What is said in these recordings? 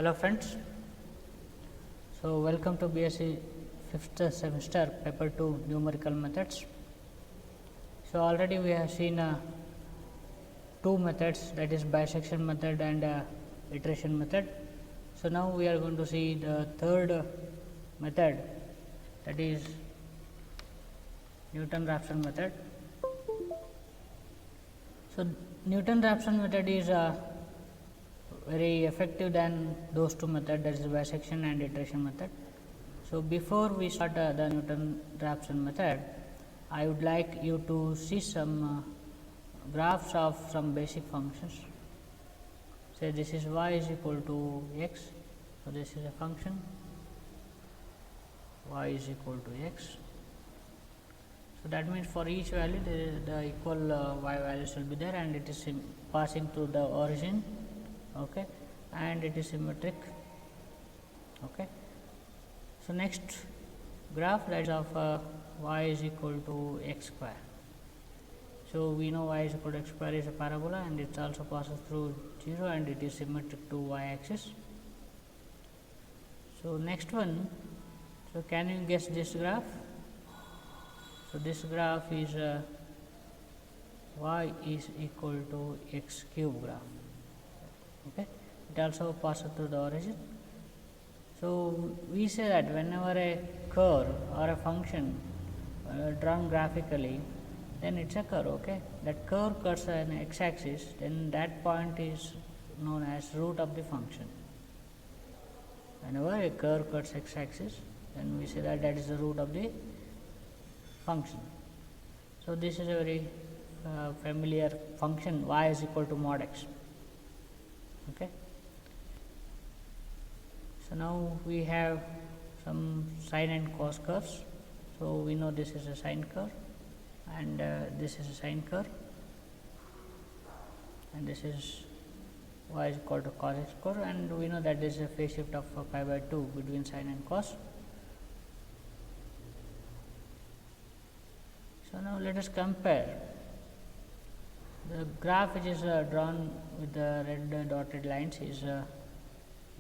Hello friends, so welcome to BSc 5th semester paper 2 numerical methods. So already we have seen two methods, that is bisection method and iteration method. So now we are going to see the third method, that is Newton-Raphson method. So Newton-Raphson method is very effective than those two methods, that is bisection and iteration method. So before we start the Newton-Raphson method, I would like you to see some graphs of some basic functions. Say this is y is equal to x, so this is a function y is equal to x. So that means for each value the equal y values will be there, and it is passing through the origin, okay, and it is symmetric, okay. So next graph, that is of y is equal to x square. So we know y is equal to x square is a parabola, and it also passes through 0 and it is symmetric to y axis. So next one, so can you guess this graph? So this graph is y is equal to x cube graph, okay. It also passes through the origin. So we say that whenever a curve or a function drawn graphically, then it's a curve, okay. That curve cuts an x axis, then that point is known as root of the function. Whenever a curve cuts x axis, then we say that that is the root of the function. So this is a very familiar function, y is equal to mod x, okay. So now we have some sine and cos curves. So we know this is a sine curve, and this is a sine curve, and this is y is equal to cos x curve, and we know that there is a phase shift of pi by 2 between sine and cos. So now let us compare the graph which is drawn with the red dotted lines is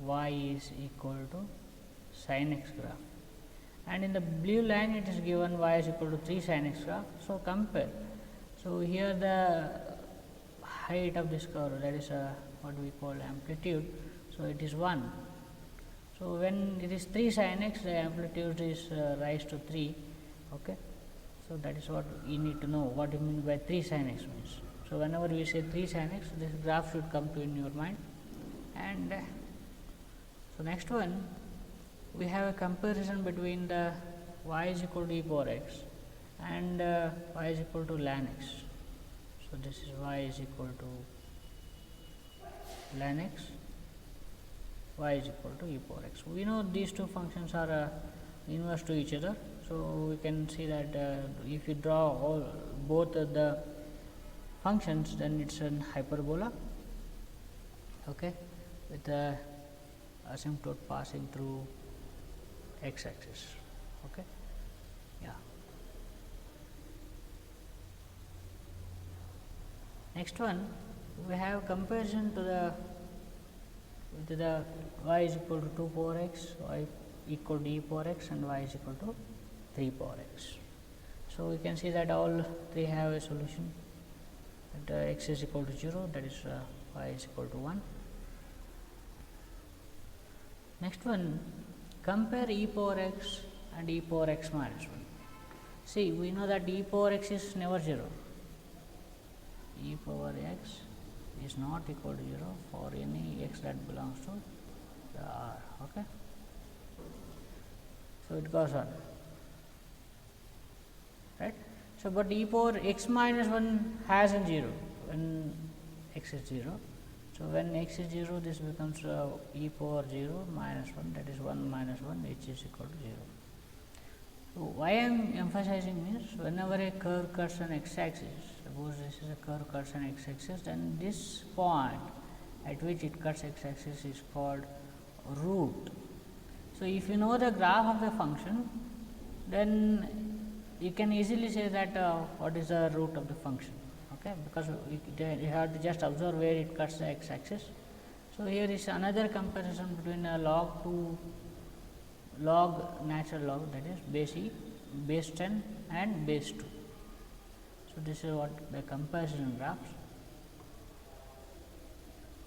y is equal to sin x graph, and in the blue line it is given y is equal to 3 sin x graph. So compare. So here the height of this curve, that is what we call amplitude, so it is 1. So when it is 3 sin x, the amplitude is rise to 3, okay. So that is what you need to know, what you mean by 3 sin x means. So whenever we say 3 sin x, this graph should come to in your mind. And so next one, we have a comparison between the y is equal to e power x and y is equal to ln x. So this is y is equal to ln x, y is equal to e power x. We know these two functions are inverse to each other. So we can see that if you draw both of the functions, then it's an hyperbola, okay, with the asymptote passing through x axis, okay. Yeah. Next one, we have comparison to the y is equal to 2 power x, y equal to e power x, and y is equal to 3 power x. So we can see that all three have a solution, that x is equal to 0, that is y is equal to 1. Next one, compare e power x and e power x minus 1. See, we know that e power x is never 0. E power x is not equal to 0 for any x that belongs to the R, okay. So it goes on, right. So but e power x minus 1 has a 0 when x is 0. So when x is 0, this becomes e power 0 minus 1, that is 1 minus 1, which is equal to 0. So why I am emphasizing means, whenever a curve cuts an x axis, suppose this is a curve cuts an x axis, then this point at which it cuts x axis is called root. So if you know the graph of the function, then you can easily say that what is the root of the function, okay, because you have to just observe where it cuts the x axis, So, here is another comparison between a log to log natural log, that is base e, base 10 and base 2. So, this is what the comparison graphs.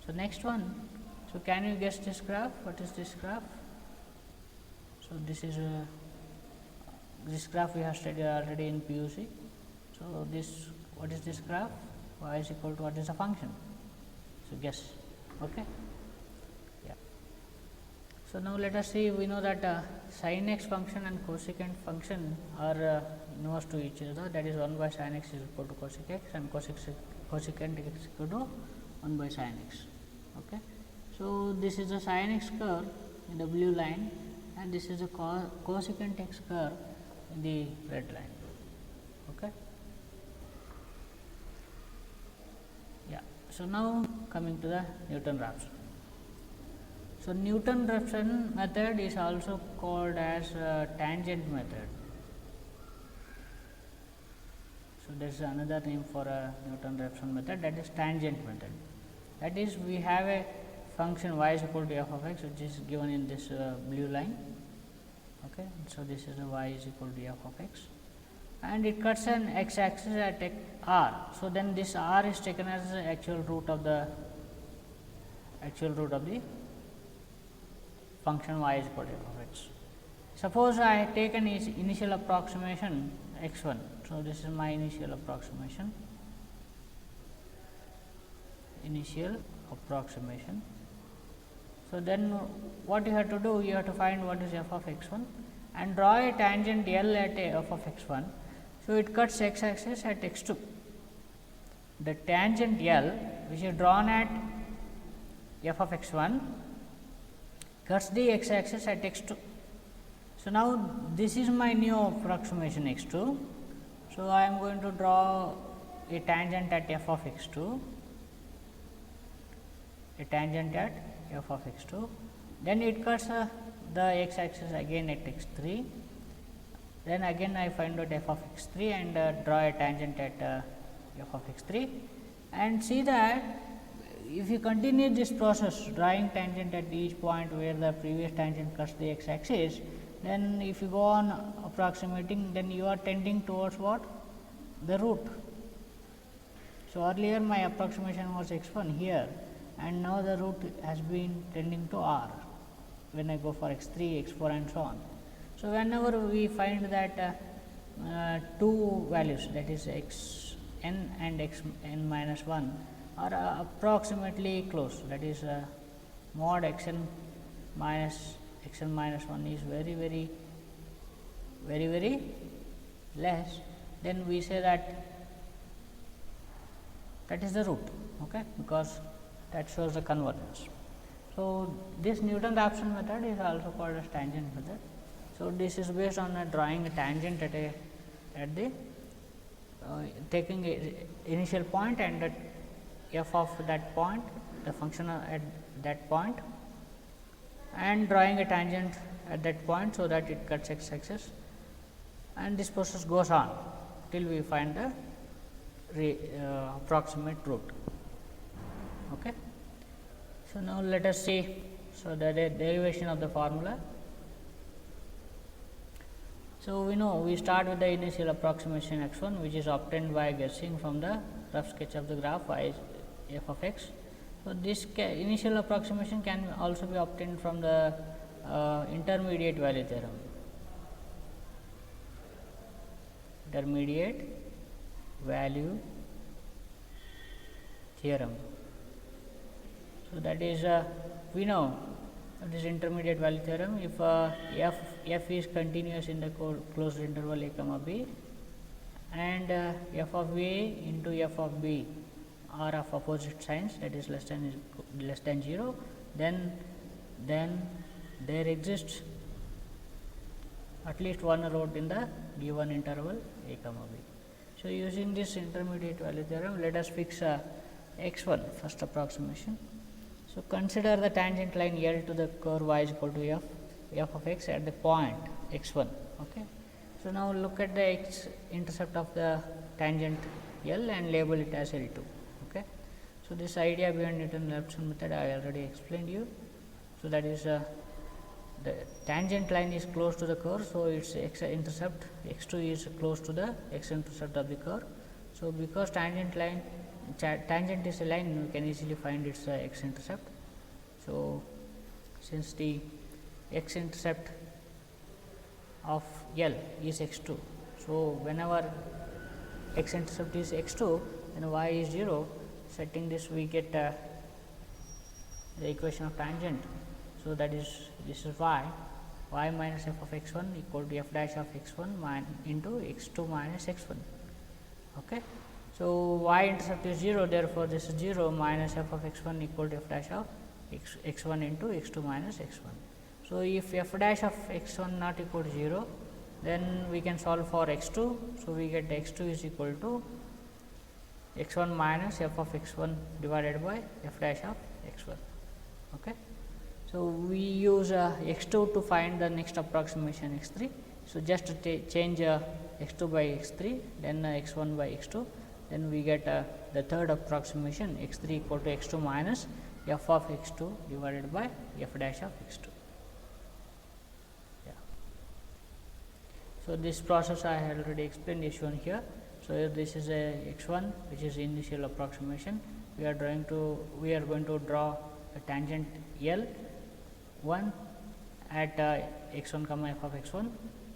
So, next one. So, can you guess this graph? What is this graph? So, this graph we have studied already in PUC. So, this what is this graph? Y is equal to what is the function? So, guess. Okay. Yeah. So, now let us see, we know that sin x function and cosecant function are inverse to each other, that is 1 by sin x is equal to cosec x and cosecant x is equal to 1 by sin x. Okay. So, this is the sin x curve in the blue line and this is the cosecant x curve in the red line. Okay. Yeah. So, now coming to the Newton-Raphson. So, Newton-Raphson method is also called as tangent method. So, there is another name for a Newton-Raphson method, that is tangent method. That is, we have a function y is equal to f of x, which is given in this blue line. Okay. So, this is a y is equal to f of x and it cuts an x axis at r. So, then this r is taken as the actual root of the function y is equal to f of x. Suppose I take an initial approximation x 1. So, this is my initial approximation. So, then what you have to do? You have to find what is f of x 1 and draw a tangent L at a f of x 1. So, it cuts x axis at x 2. The tangent L which is drawn at f of x 1 cuts the x axis at x 2. So, now this is my new approximation x 2. So, I am going to draw a tangent at f of x 2, then it cuts the x axis again at x 3, then again I find out f of x 3 and draw a tangent at f of x 3 and see that if you continue this process drawing tangent at each point where the previous tangent cuts the x axis, then if you go on approximating, then you are tending towards what? The root. So, earlier my approximation was x 1 here and now the root has been tending to r when I go for x 3, x 4 and so on. So, whenever we find that two values, that is x n and x n minus 1 are approximately close, that is mod x n minus 1 is very less, then we say that is the root, okay, because that shows the convergence. So, this Newton-Raphson method is also called as tangent method. So, this is based on drawing a tangent at the taking a initial point and the f of that point, the function at that point, and drawing a tangent at that point, so that it cuts x axis, and this process goes on till we find the approximate root. Okay. So, now let us see the derivation of the formula. So, we know we start with the initial approximation x 1, which is obtained by guessing from the rough sketch of the graph y is f of x. So, this initial approximation can also be obtained from the intermediate value theorem. So, that is we know this intermediate value theorem, if f is continuous in the closed interval a comma b and f of a into f of b are of opposite signs, that is less than 0, then there exists at least one root in the given interval a comma b. So, using this intermediate value theorem, let us fix x 1 first approximation. So, consider the tangent line L to the curve y is equal to f of x at the point x 1. Okay. So, now look at the x intercept of the tangent L and label it as L 2. Okay. So, this idea behind Newton-Raphson method I already explained you. So, that is the tangent line is close to the curve. So, its x-intercept x2 is close to the x-intercept of the curve. So, because tangent is a line, we can easily find its x-intercept. So, since the x-intercept of L is x2. So, whenever x-intercept is x2, then y is 0. Setting this, we get the equation of tangent. So, that is, this is y minus f of x1 equal to f dash of x1 into x2 minus x1. Okay. So, y intercept is 0, therefore, this is 0 minus f of x1 equal to f dash of x1 into x2 minus x1. So, if f dash of x1 not equal to 0, then we can solve for x2. So, we get x2 is equal to x1 minus f of x1 divided by f dash of x1. Okay. So, we use x2 to find the next approximation x3. So, just to change x2 by x3, then x1 by x2, then we get the third approximation x3 equal to x2 minus f of x2 divided by f dash of x2. Yeah. So, this process I have already explained is shown here. So, this is a x1 which is initial approximation. We are going to draw a tangent L1 at x1 comma f of x1.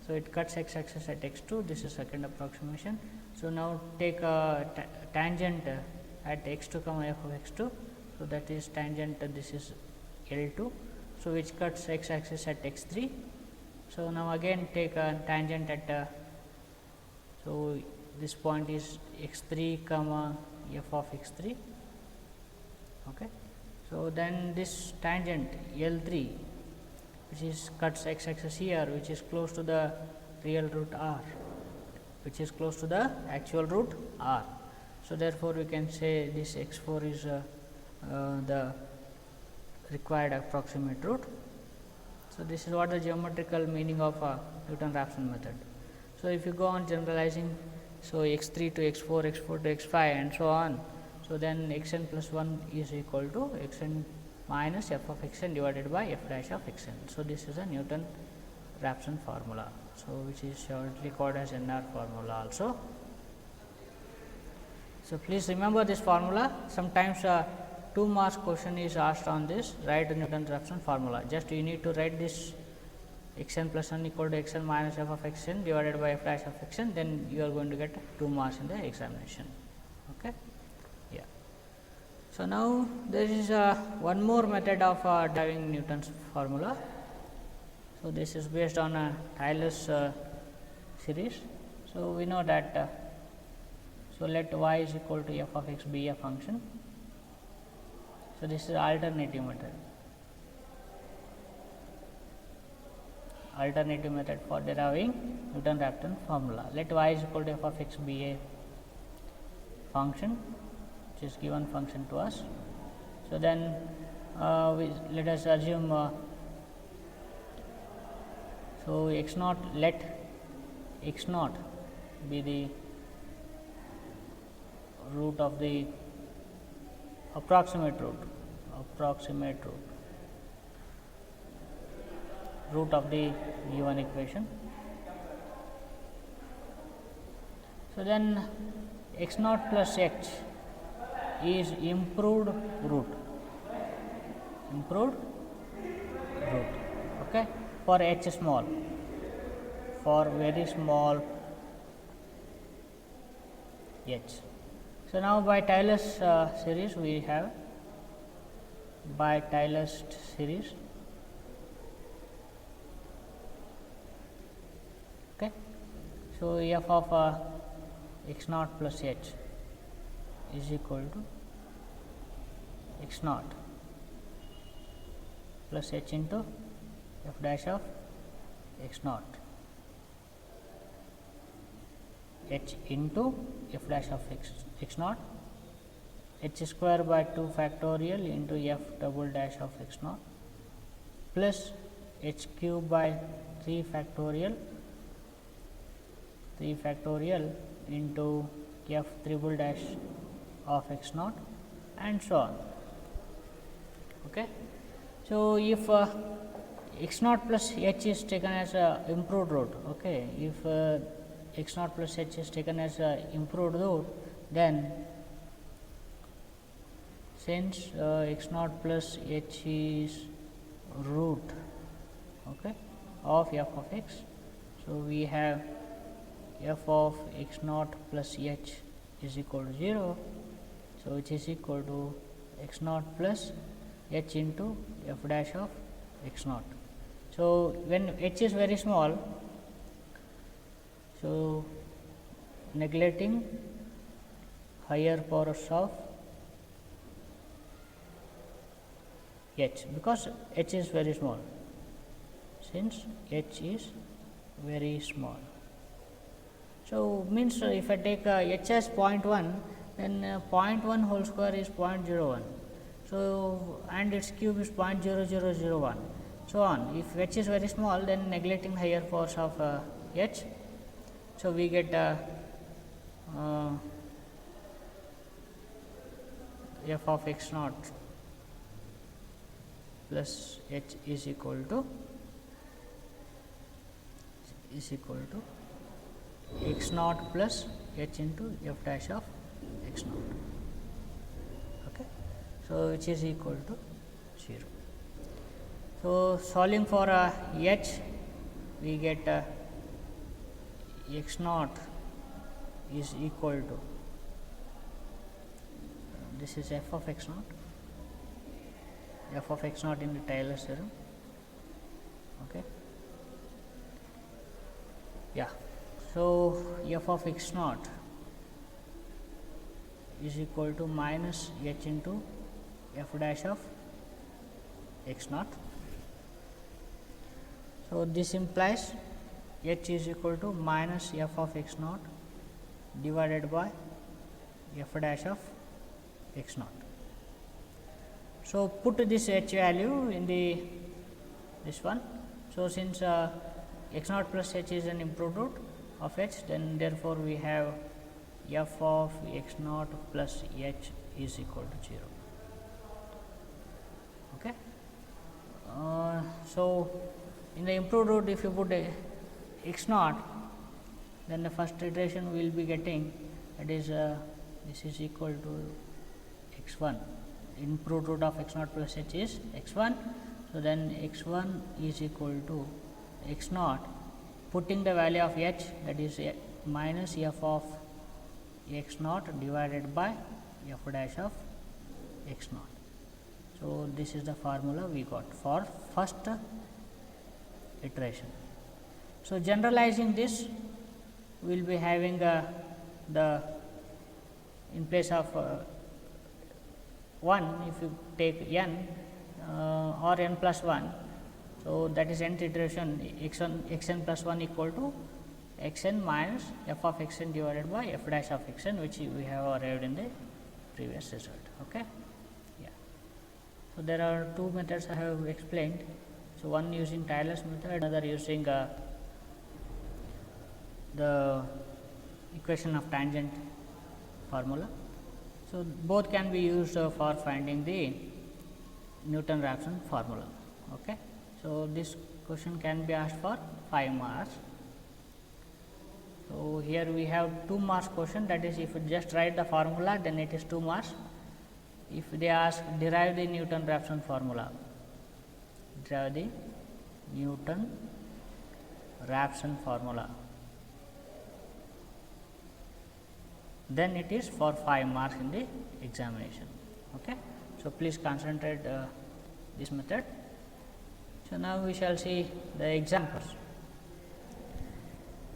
So, it cuts x axis at x2, this is second approximation. So, now take a tangent at x2 comma f of x2. So, that is tangent, this is L2. So, which cuts x axis at x3. So, now again take a tangent at so this point is x3 comma f of x3. Okay. So, then this tangent L3 which is cuts x axis here, which is close to the real root r, which is close to the actual root r. So, therefore, we can say this x4 is the required approximate root. So, this is what the geometrical meaning of Newton-Raphson method. So, if you go on generalizing, so x3 to x4, x4 to x5 and so on. So, then xn plus 1 is equal to xn minus f of xn divided by f dash of xn. So, this is a Newton-Raphson formula. So, which is shortly called as NR formula also. So, please remember this formula. Sometimes 2 marks question is asked on this, write Newton-Raphson formula. Just you need to write this xn plus 1 equal to xn minus f of xn divided by f dash of xn, then you are going to get 2 marks in the examination. Okay. Yeah. So, now there is one more method of deriving Newton's formula. So, this is based on a Taylor's series. So, we know that so let y is equal to f of x be a function. So, this is alternative method. Alternative method for deriving Newton-Raphson formula. Let y is equal to f of x be a function, which is given function to us. So, then let us assume so x naught, let x naught be the root of the approximate root of the given equation. So, then x naught plus h is improved root, okay, for h small, for very small h. So, now by Taylor's series we have by Taylor's series. Okay. So, f of x naught plus h is equal to x naught plus h into f dash of x naught h into f dash of x naught h square by 2 factorial into f double dash of x naught plus h cube by 3 factorial into f triple dash of x naught and so on. Okay. So, if x naught plus h is taken as a improved root, okay, if x naught plus h is taken as a improved root, then since x naught plus h is root, okay, of f of x, so we have f of x naught plus h is equal to 0. So, which is equal to x naught plus h into f dash of x naught. So, when h is very small, so neglecting higher powers of h, because h is very small, since h is very small. So, means if I take h as 0.1, then 0.1 whole square is 0.01. So, and its cube is 0.0001, so on. If h is very small, then neglecting higher powers of h, so we get f of x naught plus h is equal to x naught plus h into f dash of x naught. Okay. So, which is equal to 0. So, solving for h, we get x naught is equal to, this is f of x naught, in the Taylor's theorem. Okay. Yeah. So, f of x naught is equal to minus h into f dash of x naught. So, this implies h is equal to minus f of x naught divided by f dash of x naught. So, put this h value in this one. So, since x naught plus h is an improved root of h, then therefore, we have f of x naught plus h is equal to 0. Okay. So, in the improved root, if you put x naught, then the first iteration we will be getting, that is this is equal to x 1. Improved root of x naught plus h is x 1. So, then x 1 is equal to x naught, putting the value of h, that is minus f of x naught divided by f dash of x naught. So, this is the formula we got for first iteration. So, generalizing this, we will be having the in place of 1, if you take n or n plus 1. So, that is nth iteration x n plus 1 equal to x n minus f of x n divided by f dash of x n, which we have arrived in the previous result. Okay. Yeah. So, there are two methods I have explained. So, one using Taylor's method, another using the equation of tangent formula. So, both can be used for finding the Newton-Raphson formula. Okay. So, this question can be asked for 5 marks. So, here we have 2 marks question, that is, if you just write the formula, then it is 2 marks. If they ask derive the Newton-Raphson formula, derive the Newton-Raphson formula, then it is for 5 marks in the examination. Okay. So, please concentrate this method. So, now we shall see the examples.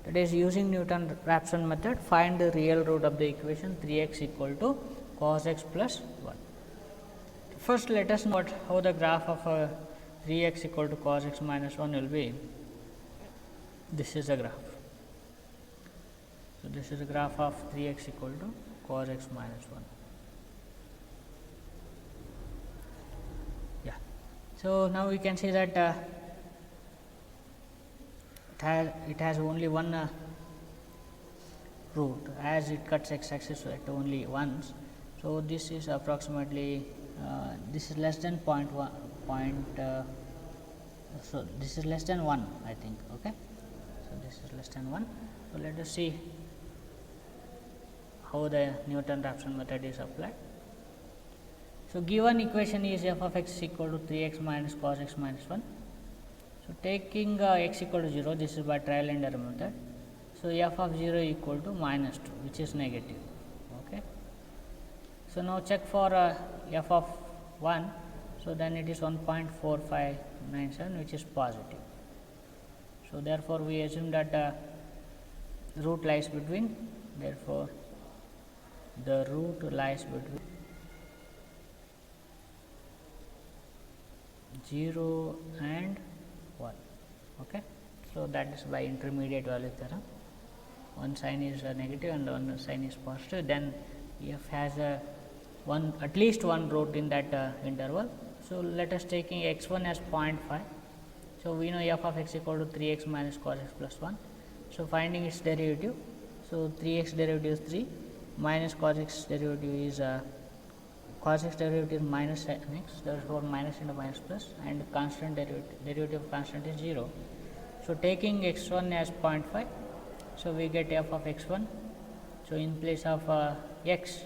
That is, using Newton-Raphson method, find the real root of the equation 3x equal to cos x plus 1. First, let us know how the graph of 3x equal to cos x minus 1 will be. This is the graph. So, this is the graph of 3x equal to cos x minus 1. Yeah. So, now we can see that it has only one root, as it cuts x axis at only once. So, this is approximately this is less than 0.1 so this is less than 1, I think. Okay, so this is less than 1. So, let us see how the Newton-Raphson method is applied. So, given equation is f of x is equal to 3x minus cos x minus 1. So, taking x equal to 0, this is by trial and error method. So, f of 0 equal to minus 2, which is negative. Okay. So, now check for f of 1. So, then it is 1.4597, which is positive. So, therefore, we assume that root lies between, therefore, the root lies between 0 and 1. Okay. So, that is by intermediate value theorem. One sign is negative and one sign is positive, then f has at least one root in that interval. So, let us taking x 1 as 0.5. So, we know f of x equal to 3x minus cos x plus 1. So, finding its derivative. So, 3x derivative is 3 minus cos x derivative is cos x derivative is minus sin x, therefore, minus into minus plus, and constant derivative of constant is 0. So, taking x 1 as 0.5. So, we get f of x 1. So, in place of x,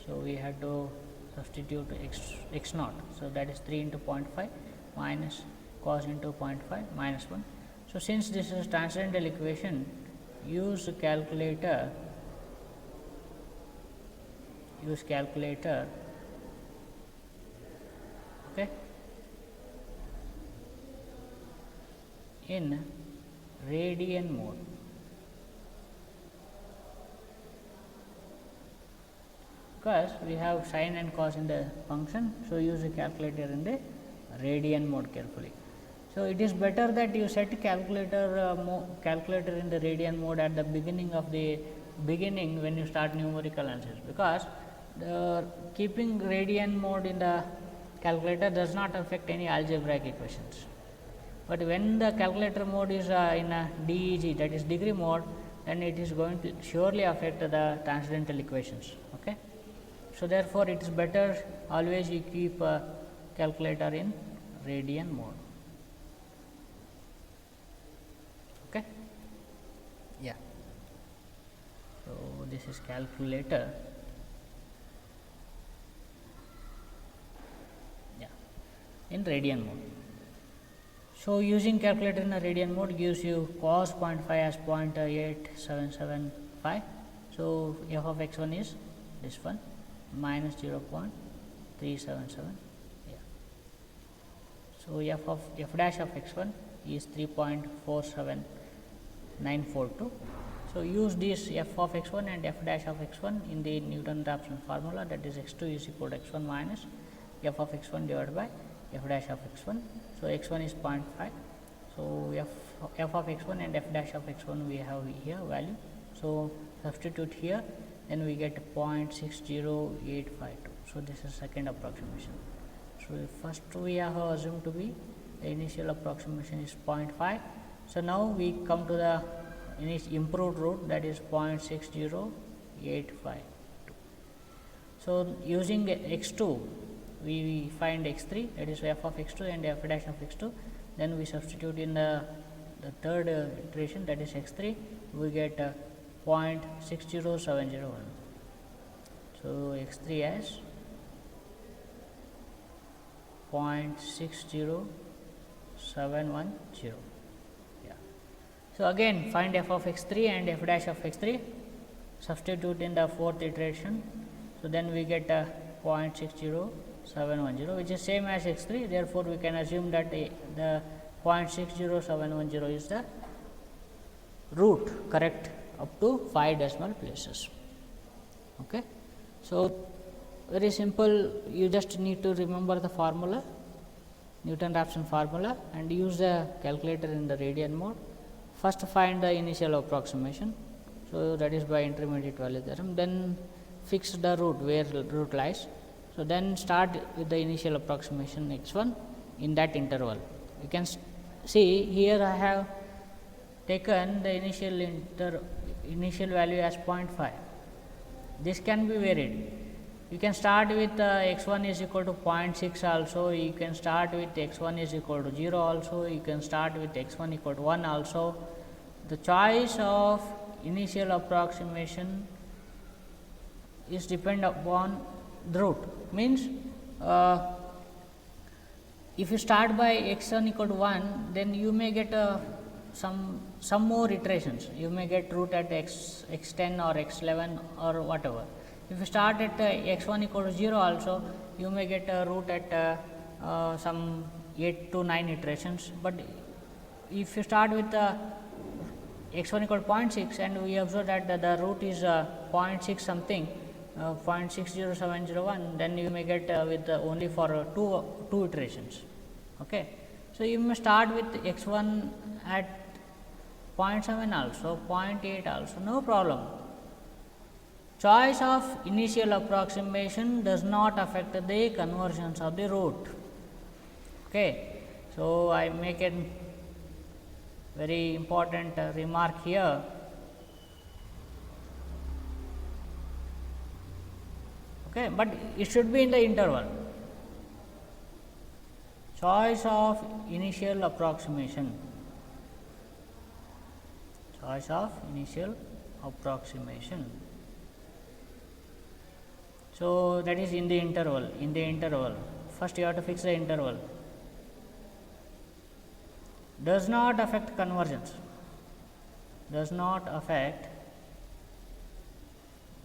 so we had to substitute x naught. So, that is 3 into 0.5 minus cos into 0.5 minus 1. So, since this is transcendental equation, use calculator okay, in radian mode. Because we have sin and cos in the function, so use a calculator in the radian mode carefully. So, it is better that you set calculator in the radian mode at the beginning when you start numerical analysis, because the keeping radian mode in the calculator does not affect any algebraic equations. But when the calculator mode is in a DEG, that is degree mode, then it is going to surely affect the transcendental equations. Okay. So, therefore, it is better always you keep a calculator in radian mode. Okay. Yeah. So, this is calculator. Yeah, in radian mode. So, using calculator in a radian mode gives you cos 0.5 as 0.8775. So, f of x 1 is this one minus 0.377. Yeah. So, f dash of x 1 is 3.47942. So, use this f of x 1 and f dash of x 1 in the Newton-Raphson formula, that is x 2 is equal to x 1 minus f of x 1 divided by f dash of x 1. So, x 1 is 0.5. So, f of x 1 and f dash of x 1 we have here value. So, substitute here, then we get 0.60852. So, this is second approximation. So, first we have assumed to be the initial approximation is 0.5. So, now we come to the improved root, that is 0.60852. So, using x 2 we find x 3, that is f of x 2 and f dash of x 2, then we substitute in the third iteration, that is x 3, we get 0.60701. So, x 3 as 0.60710. Yeah. So, again find f of x 3 and f dash of x 3, substitute in the fourth iteration. So, then we get 0.60710, which is same as x 3. Therefore, we can assume that the 0.60710 is the root correct up to 5 decimal places. Okay. So, very simple, you just need to remember the formula, Newton-Raphson formula, and use the calculator in the radian mode. First find the initial approximation. So, that is by intermediate value theorem, then fix the root where root lies. So, then start with the initial approximation x 1 in that interval. You can see here I have taken the initial value as 0.5. this can be varied. You can start with x1 is equal to 0.6 also, you can start with x1 is equal to 0 also, you can start with x1 equal to 1 also. The choice of initial approximation is depend upon the root, means if you start by x1 equal to 1, then you may get some more iterations, you may get root at x10 or x11 or whatever. If you start at x1 equal to 0 also, you may get a root at some 8 to 9 iterations, but if you start with x1 equal to 0.6 and we observe that the root is 0.6 something, 0.60701, then you may get with only for two iterations. Okay. So, you may start with x1 at 0.7 also, 0.8 also, no problem. Choice of initial approximation does not affect the conversions of the root. Okay. So, I make a very important remark here. Okay, but it should be in the interval. Choice of initial approximation. Choice of initial approximation. So, that is in the interval. In the interval, first you have to fix the interval. Does not affect convergence. Does not affect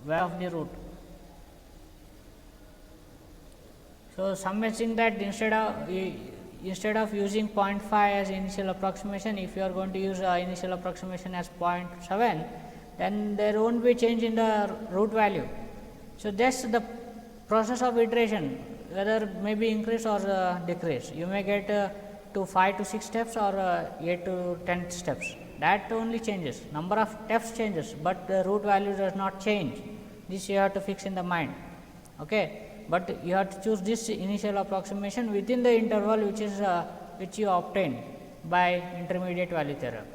value of the root. So, some may think that instead of using 0.5 as initial approximation, if you are going to use initial approximation as 0.7, then there won't be change in the root value. So, just the process of iteration, whether may be increase or decrease, you may get to 5 to 6 steps or 8 to 10 steps, that only changes, number of steps changes, but the root value does not change. This you have to fix in the mind. Okay. But you have to choose this initial approximation within the interval which is which you obtain by intermediate value theorem.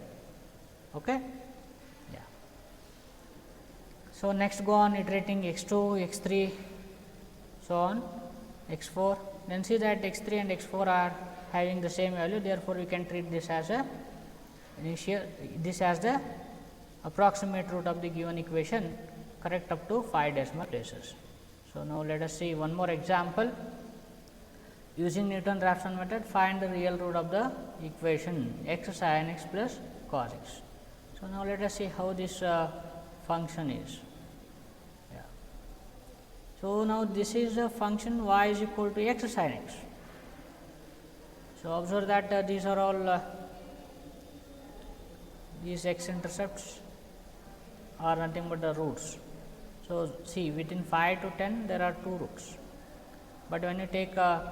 Okay. Yeah. So, next go on iterating x2, x3, so on x4, then see that x3 and x4 are having the same value, therefore, we can treat this as a initial, this as the approximate root of the given equation, correct up to 5 decimal places. So, now let us see one more example. Using Newton-Raphson method, find the real root of the equation x sin x plus cos x. So, now let us see how this function is. Yeah. So, now this is a function y is equal to x sin x. So, observe that these are all these x intercepts are nothing but the roots. So, see within 5 to 10 there are 2 roots, but when you take 5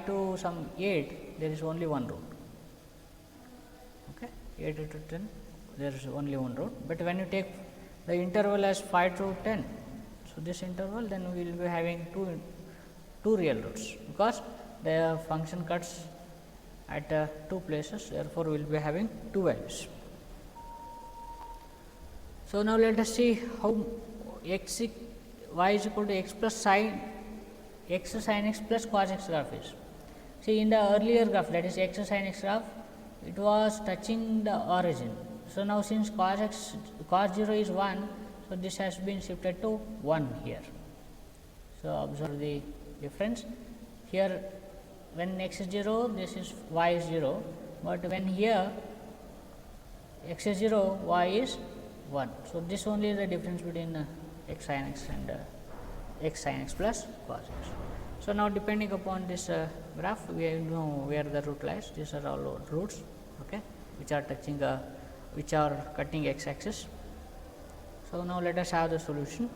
to some 8 there is only one root. Okay. 8 to 10 there is only one root, but when you take the interval as 5 to 10, so this interval, then we will be having two real roots, because the function cuts at 2 places, therefore, we will be having 2 values. So, now let us see how y is equal to x plus sin x plus cos x graph is. See, in the earlier graph, that is x sin x graph, it was touching the origin. So, now since cos 0 is 1, so this has been shifted to 1 here. So, observe the difference here. When x is 0, this is y is 0, but when here x is 0, y is 1. So, this only is the difference between x sin x and x sin x plus cos x. So, now depending upon this graph, we know where the root lies. These are all roots, okay, which are touching which are cutting x axis. So, now let us have the solution.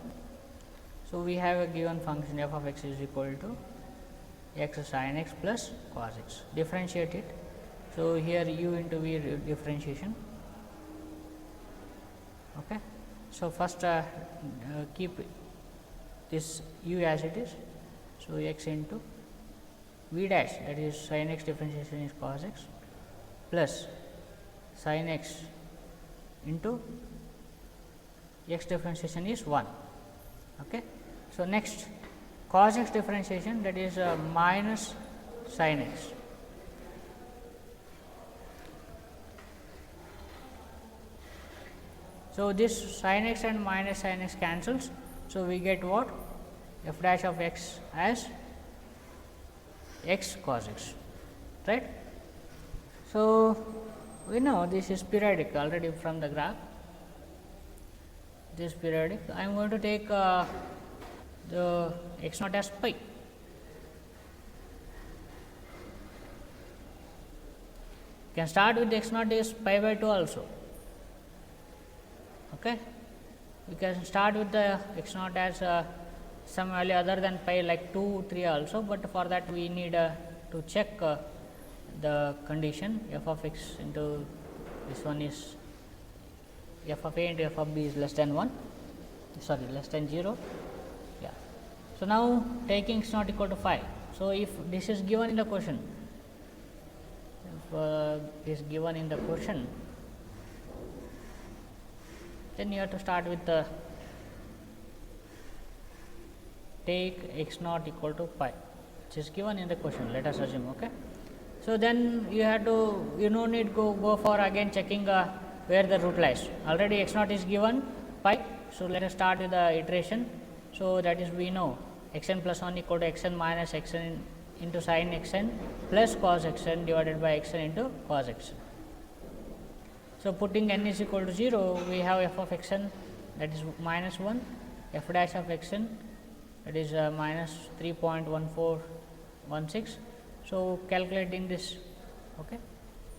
So, we have a given function f of x is equal to x sin x plus cos x. Differentiate it. So, here u into v differentiation. Okay. So, first keep this u as it is. So, x into v dash, that is sin x differentiation is cos x, plus sin x into x differentiation is 1. Okay. So, next cos x differentiation, that is minus sin x. So, this sin x and minus sin x cancels. So, we get what? F dash of x as x cos x, right. So, we know this is periodic already from the graph, this periodic. I am going to take the x naught as pi. Can start with x naught is pi by 2 also. Okay. We can start with the x naught as some value other than pi like 2, 3 also, but for that we need to check the condition f of x into this one is f of a into f of b is less than 1, sorry, less than 0. Yeah. So, now taking x naught equal to 5. So, if this is given in the question, if is given in the question, then you have to start with the take x naught equal to pi, which is given in the question, let us assume. Okay. So, then you have to, you no need go for again checking where the root lies, already x naught is given pi. So, let us start with the iteration. So, that is we know x n plus 1 equal to x n minus x n into sin x n plus cos x n divided by x n into cos x n. So, putting n is equal to 0, we have f of x n, that is minus 1, f dash of x n, that is minus 3.1416. So, calculating this. Okay.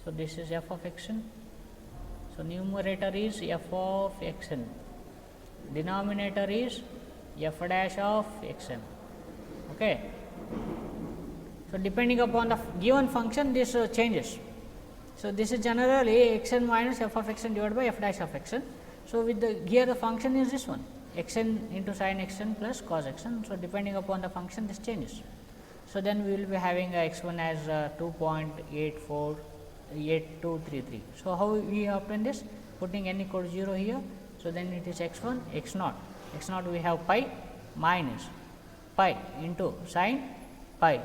So, this is f of x n. So, numerator is f of x n, denominator is f dash of x n. Okay. So, depending upon the given function, this changes. So, this is generally x n minus f of x n divided by f dash of x n. So, with the here the function is this one, x n into sin x n plus cos x n. So, depending upon the function, this changes. So, then we will be having x 1 as 2.848233. So, how we obtain this? Putting n equal to 0 here. So, then it is x 1 x naught. X naught we have pi minus pi into sin pi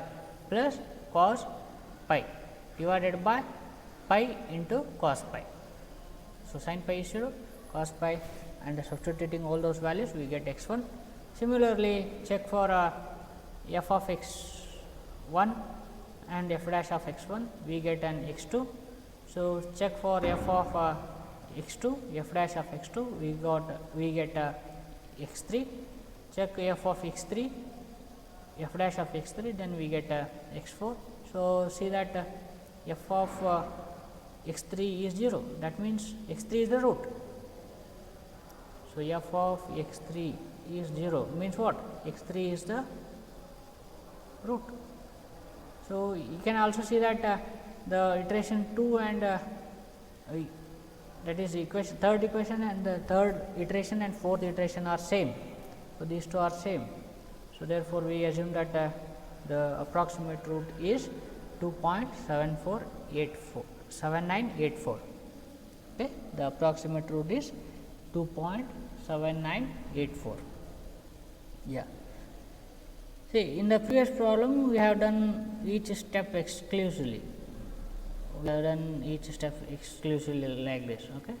plus cos pi divided by pi into cos pi. So, sin pi is 0, cos pi, and substituting all those values we get x 1. Similarly, check for f of x 1 and f dash of x 1, we get an x 2. So, check for f of x 2, f dash of x 2, we get x 3. Check f of x 3, f dash of x 3, then we get x 4. So, see that f of x 3 is 0, that means x 3 is the root. So, f of x 3 is 0 means what? X 3 is the root. So, you can also see that the iteration 2 and that is equation, third equation and the third iteration and fourth iteration are same. So, these two are same. So, therefore, we assume that the approximate root is 2.7984. Okay. The approximate root is 2.7984. Yeah. See, in the previous problem, we have done each step exclusively. We have done each step exclusively like this. Okay.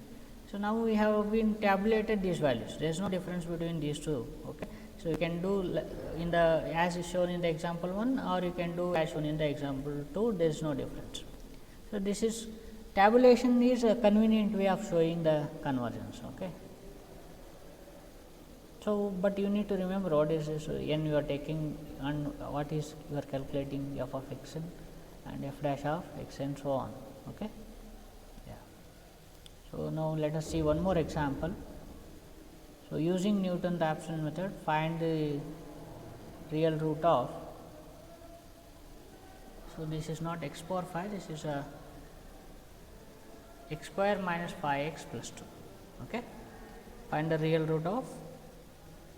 So, now we have been tabulated these values. There is no difference between these two. Okay. So, you can do in the as is shown in the example 1, or you can do as shown in the example 2. There is no difference. So, this is tabulation is a convenient way of showing the convergence. Okay. So, but you need to remember what is this n you are taking and what is you are calculating f of x n and f dash of x n, so on. Okay. Yeah. So, now let us see one more example. So, using Newton-Raphson method, find the real root of. So, this is not x power 5, this is a x square minus 5x plus 2. Okay. Find the real root of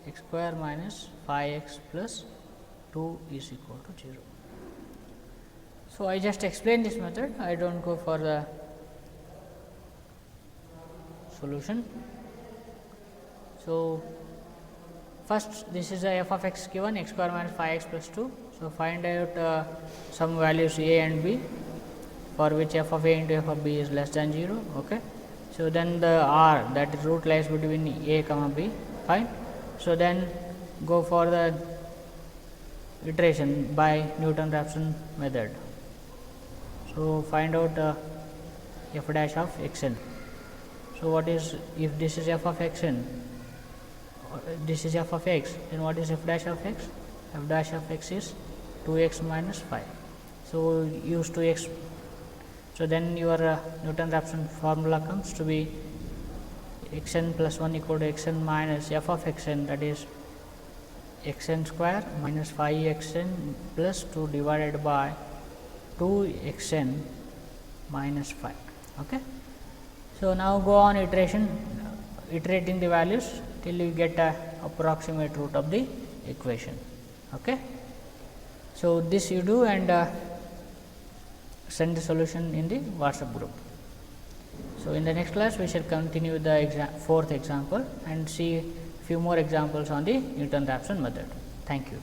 x square minus 5x plus 2 is equal to 0. So, I just explain this method, I do not go for the solution. So, So, first this is a f of x given x square minus 5x plus 2. So, find out some values a and b for which f of a into f of b is less than 0. Okay. So, then the r, that is root, lies between a comma b, fine. So, then go for the iteration by Newton-Raphson method. So, find out f dash of x n. So, what is, if this is f of x n, this is f of x, then what is f dash of x? F dash of x is 2x minus 5. So, use 2x. So, then your Newton-Raphson formula comes to be x n plus 1 equal to x n minus f of x n, that is x n square minus 5 x n plus 2 divided by 2 x n minus 5. Okay. So, now go on iterating the values till you get a approximate root of the equation. Okay. So, this you do and send the solution in the WhatsApp group. So, in the next class we shall continue the fourth example and see few more examples on the Newton-Raphson method. Thank you.